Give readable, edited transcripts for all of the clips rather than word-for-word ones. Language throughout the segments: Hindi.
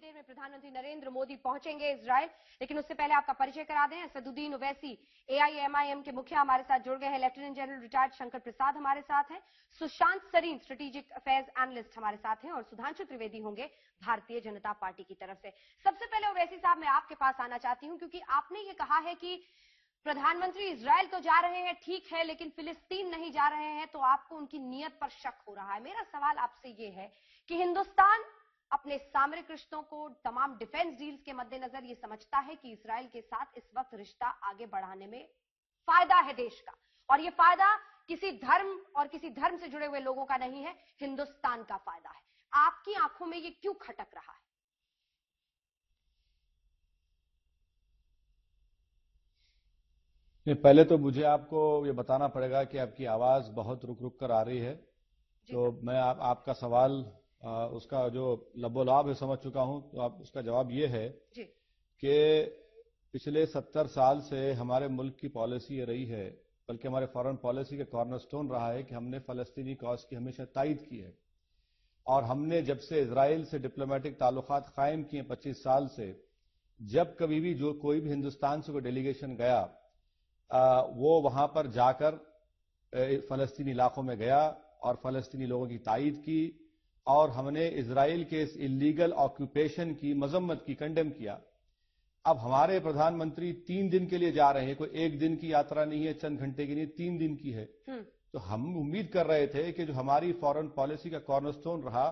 देर में प्रधानमंत्री नरेंद्र मोदी पहुंचेंगे इजराइल, लेकिन उससे पहले आपका परिचय करा दें। असदुद्दीन ओवैसी एआईएमआईएम के मुखिया हमारे साथ जुड़ गए हैं। Lieutenant general retired Shankar Prasad हमारे साथ हैं। Sushant Sareen strategic affairs analyst हमारे साथ हैं और सुधांशु त्रिवेदी होंगे भारतीय जनता पार्टी की तरफ से। सबसे पहले ओवैसी साहब मैं आपके पास आना चाहती हूं, क्योंकि आपने ये कहा है कि प्रधानमंत्री इजराइल तो जा रहे हैं, ठीक है, लेकिन फिलिस्तीन नहीं जा रहे हैं, तो आपको उनकी नीयत पर शक हो रहा है। मेरा सवाल आपसे ये है कि हिंदुस्तान अपने सामरिक रिश्तों को, तमाम डिफेंस डील्स के मद्देनजर ये समझता है कि इजराइल के साथ इस वक्त रिश्ता आगे बढ़ाने में फायदा है देश का, और ये फायदा किसी धर्म और किसी धर्म से जुड़े हुए लोगों का नहीं है, हिंदुस्तान का फायदा है। आपकी आंखों में ये क्यों खटक रहा है? पहले तो मुझे आपको ये बताना पड़ेगा कि आपकी आवाज बहुत रुक रुक कर आ रही है, तो मैं आपका सवाल उसका जो लबोलाब है समझ चुका हूं। तो आप उसका जवाब ये है कि पिछले 70 साल से हमारे मुल्क की पॉलिसी ये रही है, बल्कि हमारे फॉरेन पॉलिसी का कॉर्नरस्टोन रहा है कि हमने फलस्तीनी कॉज की हमेशा तायद की है। और हमने जब से इजराइल से डिप्लोमेटिक ताल्लुकात कायम किए 25 साल से, जब कभी भी जो कोई भी हिंदुस्तान से कोई डेलीगेशन गया वो वहां पर जाकर फलस्तीनी इलाकों में गया और फलस्तीनी लोगों की तायद की, और हमने इजराइल के इस इलीगल ऑक्यूपेशन की मजम्मत की, कंडेम किया। अब हमारे प्रधानमंत्री 3 दिन के लिए जा रहे हैं, कोई 1 दिन की यात्रा नहीं है, चंद घंटे की नहीं, 3 दिन की है। तो हम उम्मीद कर रहे थे कि जो हमारी फॉरेन पॉलिसी का कॉर्नरस्टोन रहा,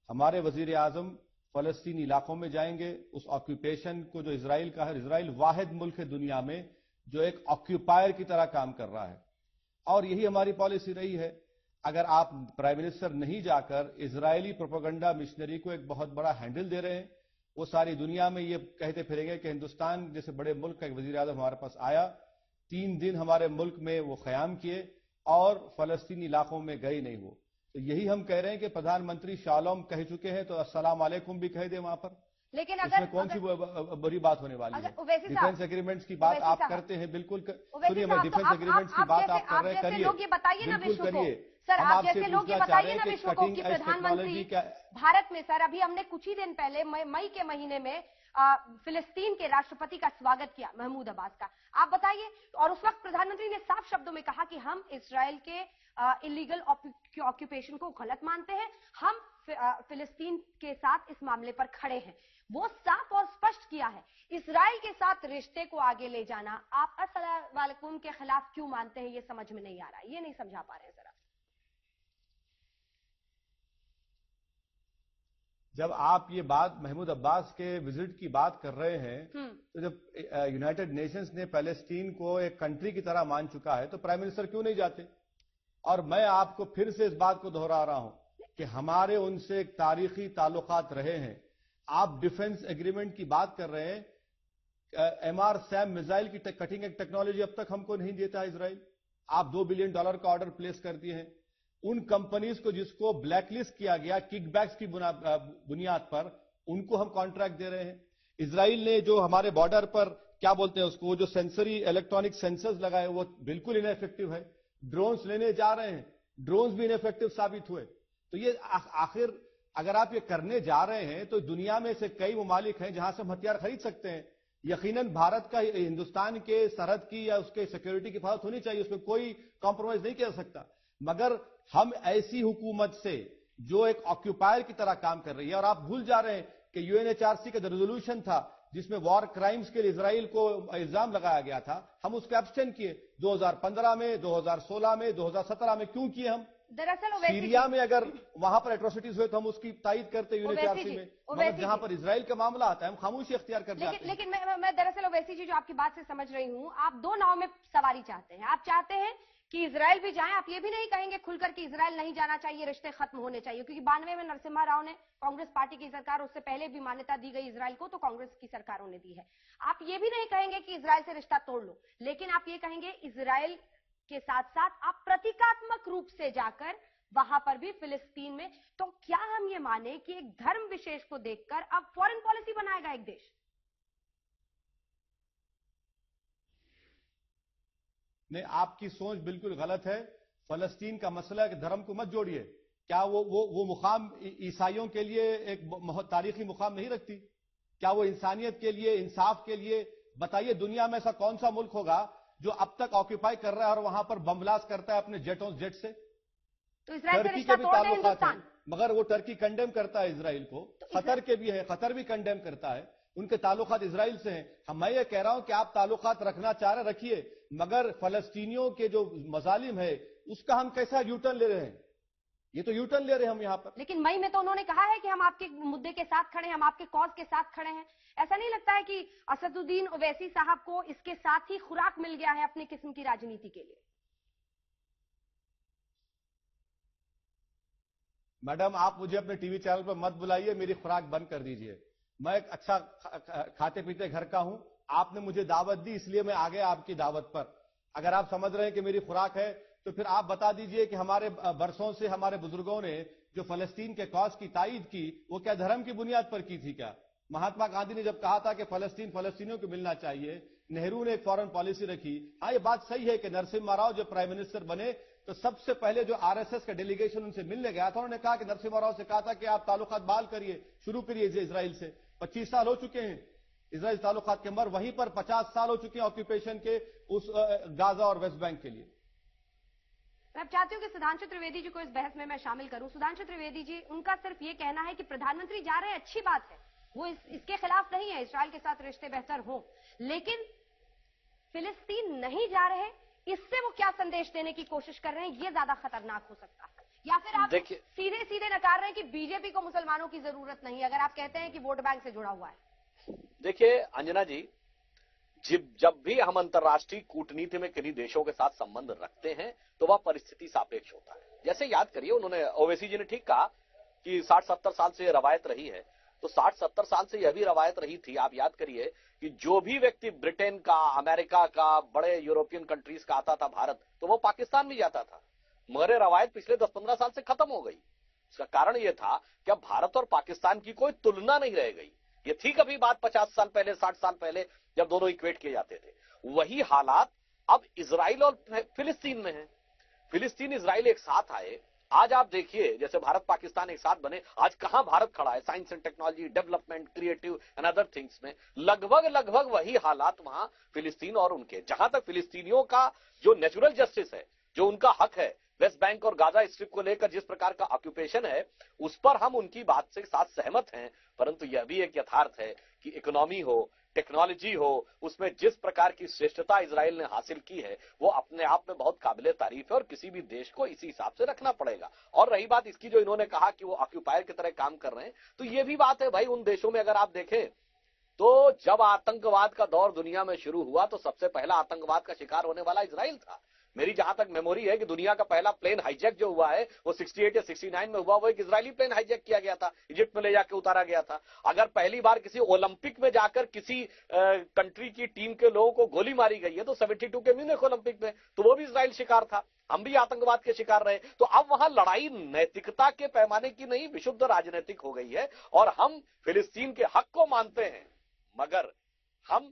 हमारे वजीर आजम फलस्तीनी इलाकों में जाएंगे, उस ऑक्यूपेशन को जो इजराइल का है, इजराइल वाहिद मुल्क है दुनिया में जो एक ऑक्यूपायर की तरह काम कर रहा है, और यही हमारी पॉलिसी रही है। अगर आप प्राइम मिनिस्टर नहीं जाकर इजरायली प्रोपेगेंडा मिशनरी को एक बहुत बड़ा हैंडल दे रहे हैं, वो सारी दुनिया में ये कहते फिरेंगे कि हिंदुस्तान जैसे बड़े मुल्क का एक वजीर आजम हमारे पास आया, 3 दिन हमारे मुल्क में वो क़याम किए और फलस्तीनी इलाकों में गए नहीं वो। तो यही हम कह रहे हैं कि प्रधानमंत्री शालोम कह चुके हैं, तो अस्सलाम वालेकुम भी कह दे वहां पर। लेकिन अगर कौन सी बड़ी बात होने वाली है? डिफेंस एग्रीमेंट्स की बात आप करते हैं, बिल्कुल सुनिए, मैं डिफेंस एग्रीमेंट्स की बात आप कर रहे हैं, करिए, बिल्कुल करिए। सर आप जैसे लोग ये बताइए ना विश्व को कि प्रधानमंत्री भारत में, सर अभी हमने कुछ ही दिन पहले मई के महीने में फिलिस्तीन के राष्ट्रपति का स्वागत किया, महमूद अब्बास का। आप बताइए, और उस वक्त प्रधानमंत्री ने साफ शब्दों में कहा कि हम इजराइल के इलीगल ऑक्यूपेशन को गलत मानते हैं, हम फिलिस्तीन के साथ इस मामले पर खड़े हैं। वो साफ और स्पष्ट किया है। इजराइल के साथ रिश्ते को आगे ले जाना आप अस्सलाम वालेकुम के खिलाफ क्यों मानते हैं, ये समझ में नहीं आ रहा है, ये नहीं समझा पा रहे हैं जरा। जब आप ये बात महमूद अब्बास के विजिट की बात कर रहे हैं, तो जब यूनाइटेड नेशंस ने पैलेस्टीन को एक कंट्री की तरह मान चुका है, तो प्राइम मिनिस्टर क्यों नहीं जाते? और मैं आपको फिर से इस बात को दोहरा रहा हूं कि हमारे उनसे एक तारीखी ताल्लुकात रहे हैं। आप डिफेंस एग्रीमेंट की बात कर रहे हैं, एमआर सैम मिसाइल की कटिंग एज टेक्नोलॉजी अब तक हमको नहीं देता इजराइल। आप $2 बिलियन का ऑर्डर प्लेस कर दिए हैं। उन कंपनीज को जिसको ब्लैकलिस्ट किया गया किकबैक्स की बुनियाद पर, उनको हम कॉन्ट्रैक्ट दे रहे हैं। इजराइल ने जो हमारे बॉर्डर पर क्या बोलते हैं उसको, जो सेंसरी इलेक्ट्रॉनिक सेंसर्स लगाए वो बिल्कुल इनइफेक्टिव है। ड्रोन्स लेने जा रहे हैं, ड्रोन्स भी इनइफेक्टिव साबित हुए। तो ये आखिर अगर आप ये करने जा रहे हैं, तो दुनिया में से कई ममालिक हैं जहां से हम हथियार खरीद सकते हैं। यकीनन भारत का हिंदुस्तान के सरहद की या उसके सिक्योरिटी की हिफाजत होनी चाहिए, उसमें कोई कॉम्प्रोमाइज नहीं किया जा सकता। मगर हम ऐसी हुकूमत से जो एक ऑक्यूपायर की तरह काम कर रही है, और आप भूल जा रहे हैं कि यूएनएचआरसी का रेजोल्यूशन था जिसमें वॉर क्राइम्स के लिए इजराइल को इल्जाम लगाया गया था, हम उसके एब्सटेन किए 2015 में, 2016 में, 2017 में। क्यों किए हम? दरअसल सीरिया में अगर वहां पर एट्रोसिटीज हुए तो हम उसकी तायद करते यूएनएचआरसी में, मगर जहां पर इजराइल का मामला आता है हम खामोशी अख्तियार कर जाते हैं। लेकिन मैं दरअसल ओवैसी जी जो आपकी बात से समझ रही हूं, आप 2 नाव में सवारी चाहते हैं। आप चाहते हैं कि इजराइल भी जाए, आप ये भी नहीं कहेंगे खुलकर कि इजराइल नहीं जाना चाहिए, रिश्ते खत्म होने चाहिए, क्योंकि 92 में नरसिम्हा राव ने, कांग्रेस पार्टी की सरकार, उससे पहले भी मान्यता दी गई इजराइल को, तो कांग्रेस की सरकारों ने दी है। आप ये भी नहीं कहेंगे कि इजराइल से रिश्ता तोड़ लो, लेकिन आप ये कहेंगे इजराइल के साथ साथ आप प्रतीकात्मक रूप से जाकर वहां पर भी फिलिस्तीन में। तो क्या हम ये माने कि एक धर्म विशेष को देखकर अब फॉरेन पॉलिसी बनाएगा एक देश? नहीं, आपकी सोच बिल्कुल गलत है। फलस्तीन का मसला है कि धर्म को मत जोड़िए। क्या वो मुकाम ईसाइयों के लिए एक तारीखी मुकाम नहीं रखती? क्या वो इंसानियत के लिए, इंसाफ के लिए? बताइए, दुनिया में ऐसा कौन सा मुल्क होगा जो अब तक ऑक्यूपाई कर रहा है और वहां पर बम ब्लास्ट करता है अपने जेट से? तो इजराइल से टर्की रिश्ता के भी तोड़ दे ताल्लुकात हैं, हिंदुस्तान। मगर वो टर्की कंडेम करता है इजराइल को। कतर के भी है, कतर भी कंडेम करता है, उनके ताल्लुकात इजराइल से हैं। मैं ये कह रहा हूं कि आप ताल्लुकात रखना चाह रहे रखिए, मगर फलस्तीनियों के जो मजालिम है उसका हम कैसा यूटर्न ले रहे हैं? ये तो यूटर्न ले रहे हैं हम यहां पर। लेकिन मई में तो उन्होंने कहा है कि हम आपके मुद्दे के साथ खड़े हैं, हम आपके कॉज के साथ खड़े हैं। ऐसा नहीं लगता है कि असदुद्दीन ओवैसी साहब को इसके साथ ही खुराक मिल गया है अपनी किस्म की राजनीति के लिए? मैडम, आप मुझे अपने टीवी चैनल पर मत बुलाइए, मेरी खुराक बंद कर दीजिए। मैं एक अच्छा खाते पीते घर का हूं, आपने मुझे दावत दी इसलिए मैं आ गया आपकी दावत पर। अगर आप समझ रहे हैं कि मेरी खुराक है तो फिर आप बता दीजिए कि हमारे बरसों से हमारे बुजुर्गों ने जो फलस्तीन के कॉज की तायीद की, वो क्या धर्म की बुनियाद पर की थी? क्या महात्मा गांधी ने जब कहा था कि फलस्तीन फलस्तीनियों को मिलना चाहिए, नेहरू ने एक फॉरेन पॉलिसी रखी। हाँ, ये बात सही है कि नरसिम्हा राव जब प्राइम मिनिस्टर बने तो सबसे पहले जो आरएसएस का डेलीगेशन उनसे मिलने गया था, उन्होंने कहा कि नरसिम्हा राव से कहा था कि आप ताल्लुकात बहाल करिए, शुरू करिए इजराइल से। 25 साल हो चुके हैं इजराइल ताल्लुकात के, मगर वहीं पर 50 साल हो चुके हैं ऑक्यूपेशन के उस गाजा और वेस्ट बैंक के लिए। मैं चाहती हूँ कि सुधांशु त्रिवेदी जी को इस बहस में मैं शामिल करूं। सुधांशु त्रिवेदी जी, उनका सिर्फ ये कहना है कि प्रधानमंत्री जा रहे हैं, अच्छी बात है, वो इसके खिलाफ नहीं है, इस्राइल के साथ रिश्ते बेहतर हों, लेकिन फिलिस्तीन नहीं जा रहे, इससे वो क्या संदेश देने की कोशिश कर रहे हैं, ये ज्यादा खतरनाक हो सकता है? या फिर आप सीधे सीधे नकार रहे हैं कि बीजेपी को मुसलमानों की जरूरत नहीं है, अगर आप कहते हैं कि वोट बैंक से जुड़ा हुआ है? देखिए अंजना जी, जब भी हम अंतर्राष्ट्रीय कूटनीति में किन्हीं देशों के साथ संबंध रखते हैं तो वह परिस्थिति सापेक्ष होता है। जैसे याद करिए, उन्होंने ओवैसी जी ने ठीक कहा कि 60-70 साल से रवायत रही है, तो 60-70 साल से यह भी रवायत रही थी। आप याद करिए कि जो भी व्यक्ति ब्रिटेन का, अमेरिका का, बड़े यूरोपियन कंट्रीज का आता था भारत, तो वो पाकिस्तान भी जाता था, मगर रवायत पिछले 10-15 साल से खत्म हो गई। इसका कारण यह था कि अब भारत और पाकिस्तान की कोई तुलना नहीं रह गई। ये थी कभी बात 50 साल पहले, 60 साल पहले, जब दोनों इक्वेट किए जाते थे। वही हालात अब इजराइल और फिलिस्तीन में है। फिलिस्तीन इजराइल एक साथ आए, आज आप देखिए जैसे भारत पाकिस्तान एक साथ बने, आज कहां भारत खड़ा है science and technology, development, creative and other things में। लगभग वही हालात वहां फिलिस्तीन और उनके। जहां तक फिलिस्तीनियों का जो नेचुरल जस्टिस है, जो उनका हक है, वेस्ट बैंक और गाजा स्ट्रिप को लेकर जिस प्रकार का ऑक्यूपेशन है, उस पर हम उनकी बात से साथ सहमत हैं। परंतु यह भी एक यथार्थ है कि इकोनॉमी हो, टेक्नोलॉजी हो, उसमें जिस प्रकार की श्रेष्ठता इजराइल ने हासिल की है, वो अपने आप में बहुत काबिले तारीफ है और किसी भी देश को इसी हिसाब से रखना पड़ेगा। और रही बात इसकी, जो इन्होंने कहा कि वो ऑक्यूपायर की तरह काम कर रहे हैं, तो ये भी बात है भाई, उन देशों में अगर आप देखें तो जब आतंकवाद का दौर दुनिया में शुरू हुआ तो सबसे पहला आतंकवाद का शिकार होने वाला इजराइल था। मेरी जहां तक मेमोरी है कि दुनिया का पहला प्लेन हाईजैक जो हुआ है वो 68 या 69 में हुआ, वो एक इजरायली प्लेन हाईजैक किया गया था, इजिप्ट में ले जाकर उतारा गया था। अगर पहली बार किसी ओलंपिक में जाकर किसी कंट्री की टीम के लोगों को गोली मारी गई है तो 72 के म्यूनिख ओलंपिक में, तो वो भी इजराइल शिकार था। हम भी आतंकवाद के शिकार रहे। तो अब वहां लड़ाई नैतिकता के पैमाने की नहीं, विशुद्ध राजनीतिक हो गई है। और हम फिलिस्तीन के हक को मानते हैं, मगर हम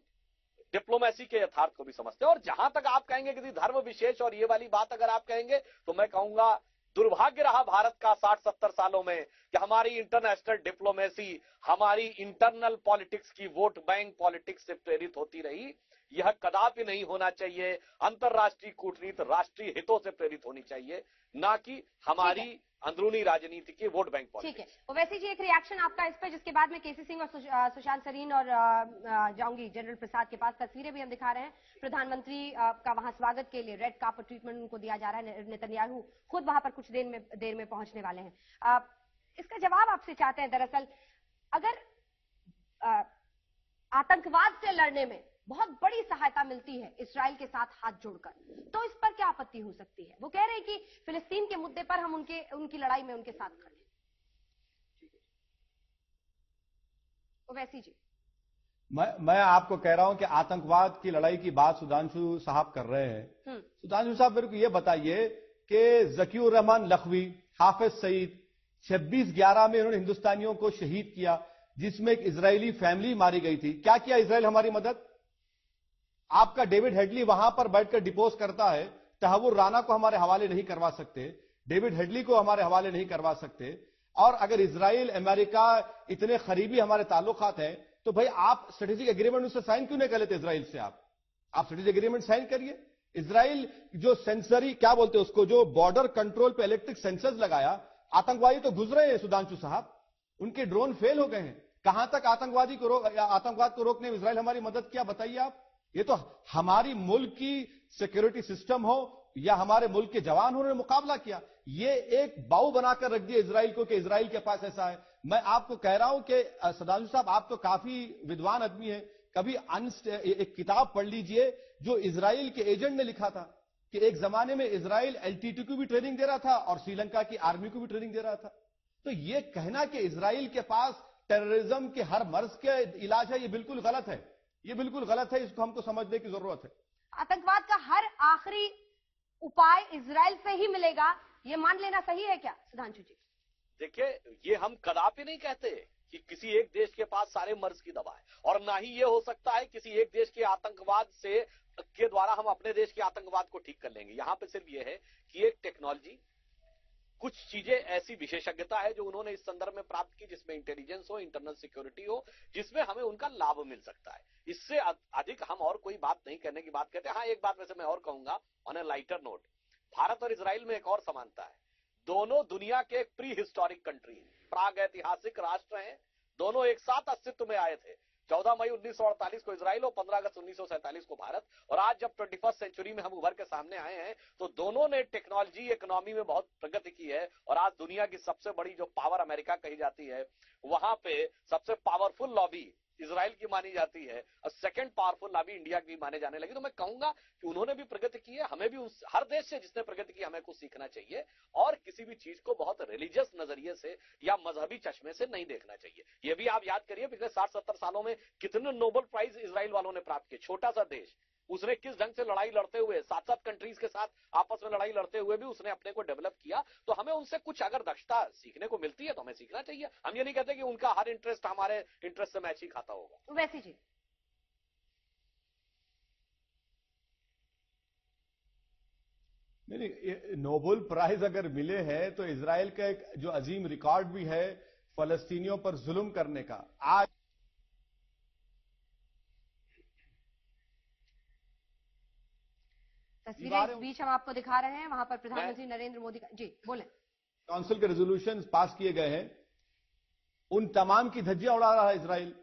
डिप्लोमेसी के यथार्थ को भी समझते हैं। और जहां तक आप कहेंगे किसी धर्म विशेष और ये वाली बात अगर आप कहेंगे, तो मैं कहूंगा दुर्भाग्य रहा भारत का 60-70 सालों में कि हमारी इंटरनेशनल डिप्लोमेसी, हमारी इंटरनल पॉलिटिक्स की वोट बैंक पॉलिटिक्स से प्रेरित होती रही। यह कदापि नहीं होना चाहिए। अंतरराष्ट्रीय कूटनीति राष्ट्रीय हितों से प्रेरित होनी चाहिए, ना कि हमारी अंदरूनी राजनीति की वोट बैंक पॉलिटिक्स। ठीक है, ओवैसी जी, एक रिएक्शन आपका इस पर, जिसके बाद में केसी सिंह और सुशांत सरीन और जाऊंगी जनरल प्रसाद के पास। तस्वीरें भी हम दिखा रहे हैं, प्रधानमंत्री का वहां स्वागत के लिए रेड कार्पेट ट्रीटमेंट उनको दिया जा रहा है। नेतन्याहू खुद वहां पर कुछ देर में पहुंचने वाले हैं। इसका जवाब आपसे चाहते हैं। दरअसल अगर आतंकवाद से लड़ने में बहुत बड़ी सहायता मिलती है इस्राइल के साथ हाथ जोड़कर, तो इस पर क्या आपत्ति हो सकती है? वो कह रहे हैं कि फिलिस्तीन के मुद्दे पर हम उनकी लड़ाई में उनके साथ खड़े हैं। ओवैसी जी, मैं आपको कह रहा हूं कि आतंकवाद की लड़ाई की बात सुधांशु साहब कर रहे हैं। सुधांशु साहब, मेरे को यह बताइए कि जकीउर रहमान लखवी, हाफिज सईद, 26/11 में उन्होंने हिंदुस्तानियों को शहीद किया, जिसमें एक इजरायली फैमिली मारी गई थी। क्या किया इजराइल हमारी मदद? आपका डेविड हेडली वहां पर बैठकर डिपोज करता है, तहव्वुर राना को हमारे हवाले नहीं करवा सकते, डेविड हेडली को हमारे हवाले नहीं करवा सकते। और अगर इजराइल अमेरिका इतने करीबी हमारे ताल्लुकात हैं, तो भाई आप स्ट्रेटेजिक एग्रीमेंट उससे साइन क्यों नहीं कर लेते इजराइल से? आप स्ट्रेटेजिक एग्रीमेंट साइन करिए। इजराइल जो सेंसरी क्या बोलते हैं उसको, जो बॉर्डर कंट्रोल पे इलेक्ट्रिक सेंसर्स लगाया, आतंकवादी तो गुजरे हैं सुधांशु साहब, उनके ड्रोन फेल हो गए हैं। कहां तक आतंकवाद को रोकने में इजराइल हमारी मदद किया, बताइए आप। ये तो हमारी मुल्क की सिक्योरिटी सिस्टम हो या हमारे मुल्क के जवान हो, उन्होंने मुकाबला किया। ये एक बाऊ बनाकर रख दिया इजराइल को कि इजराइल के पास ऐसा है। मैं आपको कह रहा हूं कि सुधांशु साहब, आप तो काफी विद्वान आदमी हैं, कभी एक किताब पढ़ लीजिए जो इजराइल के एजेंट ने लिखा था कि एक जमाने में इजराइल LTTE को भी ट्रेनिंग दे रहा था और श्रीलंका की आर्मी को भी ट्रेनिंग दे रहा था। तो ये कहना कि इजराइल के पास टेररिज्म के हर मर्ज के इलाज है, ये बिल्कुल गलत है। ये बिल्कुल गलत है, इसको हमको समझने की जरूरत है। आतंकवाद का हर आखिरी उपाय इजराइल से ही मिलेगा, ये मान लेना सही है क्या सुधांशु जी? देखिए, ये हम कदापि नहीं कहते कि किसी एक देश के पास सारे मर्ज की दवा है, और ना ही ये हो सकता है किसी एक देश के आतंकवाद के द्वारा हम अपने देश के आतंकवाद को ठीक कर लेंगे। यहां पे सिर्फ ये है कि एक टेक्नोलॉजी, कुछ चीजें ऐसी विशेषज्ञता है जो उन्होंने इस संदर्भ में प्राप्त की, जिसमें इंटेलिजेंस हो, इंटरनल सिक्योरिटी हो, जिसमें हमें उनका लाभ मिल सकता है। इससे अधिक हम और कोई बात नहीं करने की बात कहते हैं। हाँ, एक बात वैसे मैं और कहूंगा on A lighter note, Bharat और इजराइल में एक और समानता है। दोनों दुनिया के एक प्री हिस्टोरिक कंट्री है, प्राग ऐतिहासिक राष्ट्र हैं। दोनों एक साथ अस्तित्व में आए थे। 14 मई 1948 को इजराइल और 15 अगस्त 1947 को भारत। और आज जब 21st सेंचुरी में हम उभर के सामने आए हैं, तो दोनों ने टेक्नोलॉजी, इकोनॉमी में बहुत प्रगति की है। और आज दुनिया की सबसे बड़ी जो पावर अमेरिका कही जाती है, वहां पे सबसे पावरफुल लॉबी इजराइल की मानी जाती है और सेकंड पावरफुल लॉबी इंडिया की माने जाने लगी। तो मैं कहूंगा कि उन्होंने भी प्रगति की है, हमें भी हर देश से जिसने प्रगति की हमें कुछ सीखना चाहिए, और किसी भी चीज को बहुत रिलीजियस नजरिए से या मजहबी चश्मे से नहीं देखना चाहिए। ये भी आप याद करिए, पिछले 60-70 सालों में कितने नोबेल प्राइज इजराइल वालों ने प्राप्त किए। छोटा सा देश, उसने किस ढंग से लड़ाई लड़ते हुए 7-7 कंट्रीज के साथ आपस में लड़ाई लड़ते हुए भी उसने अपने को डेवलप किया। तो हमें उनसे कुछ अगर दक्षता सीखने को मिलती है तो हमें सीखना चाहिए। हम ये नहीं कहते कि उनका हर इंटरेस्ट हमारे इंटरेस्ट से मैच ही खाता होगा। वैसी जी, नहीं, नोबेल प्राइज अगर मिले हैं तो इजराइल का एक जो अजीम रिकॉर्ड भी है फलस्तीनियों पर जुल्म करने का। आज तस्वीरें इस बीच हम आपको दिखा रहे हैं, वहां पर प्रधानमंत्री नरेंद्र मोदी का, जी बोले। काउंसिल के रेजोल्यूशन पास किए गए हैं, उन तमाम की धज्जियां उड़ा रहा है इजराइल।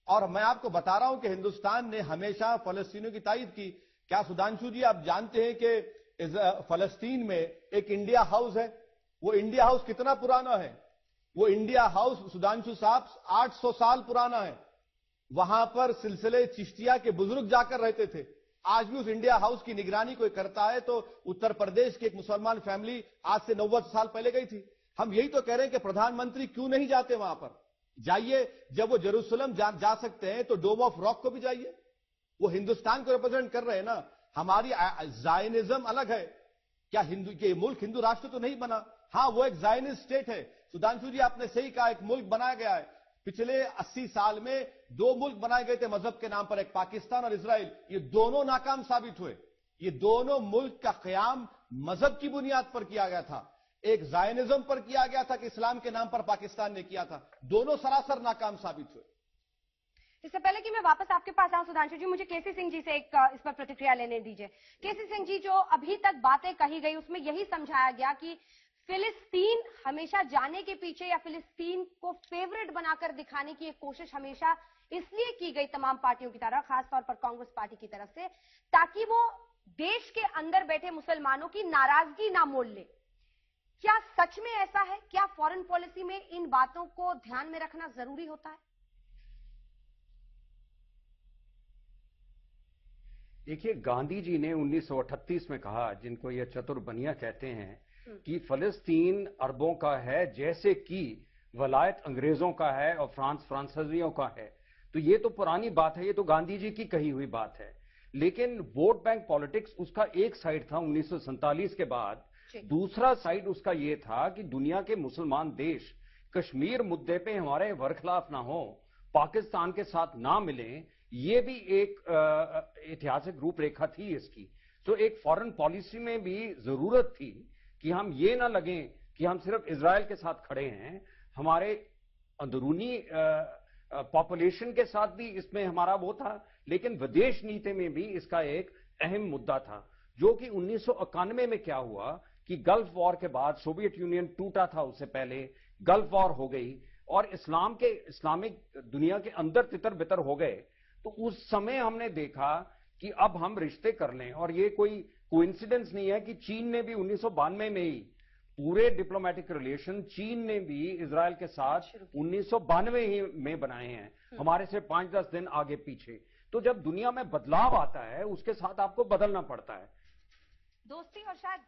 और मैं आपको बता रहा हूं कि हिंदुस्तान ने हमेशा फलस्तीनियों की तायद की। क्या सुधांशु जी आप जानते हैं कि फलस्तीन में एक इंडिया हाउस है? वो इंडिया हाउस कितना पुराना है? वो इंडिया हाउस सुधांशु साहब 800 साल पुराना है। वहां पर सिलसिले चिश्तिया के बुजुर्ग जाकर रहते थे। आज भी उस इंडिया हाउस की निगरानी कोई करता है तो उत्तर प्रदेश की एक मुसलमान फैमिली आज से 90 साल पहले गई थी। हम यही तो कह रहे हैं कि प्रधानमंत्री क्यों नहीं जाते वहां पर? जाइए, जब वो जेरूसलम जा सकते हैं तो डोम ऑफ रॉक को भी जाइए। वो हिंदुस्तान को रिप्रेजेंट कर रहे हैं ना। हमारी जायनिज्म अलग है। क्या ये मुल्क हिंदू राष्ट्र तो नहीं बना? हाँ, वो एक जायनिस्ट स्टेट है। सुधांशु जी आपने सही कहा, एक मुल्क बनाया गया है। पिछले 80 साल में 2 मुल्क बनाए गए थे मजहब के नाम पर, एक पाकिस्तान और इजराइल। ये दोनों नाकाम साबित हुए। ये दोनों मुल्क का क़याम मजहब की बुनियाद पर किया गया था। एक जायनिज्म पर किया गया था कि इस्लाम के नाम पर पाकिस्तान ने किया था। दोनों सरासर नाकाम साबित हुए। इससे पहले कि मैं वापस आपके पास आऊं सुधांशु जी, मुझे केसी सिंह जी से एक इस पर प्रतिक्रिया लेने दीजिए। केसी सिंह जी, जो अभी तक बातें कही गई उसमें यही समझाया गया कि फिलिस्तीन हमेशा जाने के पीछे या फिलिस्तीन को फेवरेट बनाकर दिखाने की एक कोशिश हमेशा इसलिए की गई तमाम पार्टियों की तरफ, खासतौर पर कांग्रेस पार्टी की तरफ से, ताकि वो देश के अंदर बैठे मुसलमानों की नाराजगी ना मोल ले। क्या सच में ऐसा है? क्या फॉरेन पॉलिसी में इन बातों को ध्यान में रखना जरूरी होता है? देखिए, गांधी जी ने 1938 में कहा, जिनको ये चतुर्बनिया कहते हैं, कि फलस्तीन अरबों का है जैसे कि वलायत अंग्रेजों का है और फ्रांस फ्रांसीसियों का है। तो ये तो पुरानी बात है, ये तो गांधी जी की कही हुई बात है। लेकिन वोट बैंक पॉलिटिक्स उसका एक साइड था 1947 के बाद। दूसरा साइड उसका ये था कि दुनिया के मुसलमान देश कश्मीर मुद्दे पे हमारे वरखिलाफ ना हो, पाकिस्तान के साथ ना मिलें, ये भी एक ऐतिहासिक रूपरेखा थी इसकी। तो एक फॉरेन पॉलिसी में भी जरूरत थी कि हम ये ना लगें कि हम सिर्फ इजराइल के साथ खड़े हैं। हमारे अंदरूनी पॉपुलेशन के साथ भी इसमें हमारा वो था, लेकिन विदेश नीति में भी इसका एक अहम मुद्दा था, जो कि 1991 में क्या हुआ कि गल्फ वॉर के बाद सोवियत यूनियन टूटा था, उससे पहले गल्फ वॉर हो गई और इस्लामिक दुनिया के अंदर तितर बितर हो गए। तो उस समय हमने देखा कि अब हम रिश्ते कर लें, और ये कोई कोइंसिडेंस नहीं है कि चीन ने भी 1992 में ही पूरे डिप्लोमेटिक रिलेशन चीन ने भी इजराइल के साथ 1992 ही में बनाए हैं, हमारे से 5-10 दिन आगे पीछे। तो जब दुनिया में बदलाव आता है उसके साथ आपको बदलना पड़ता है। दोस्ती और शायद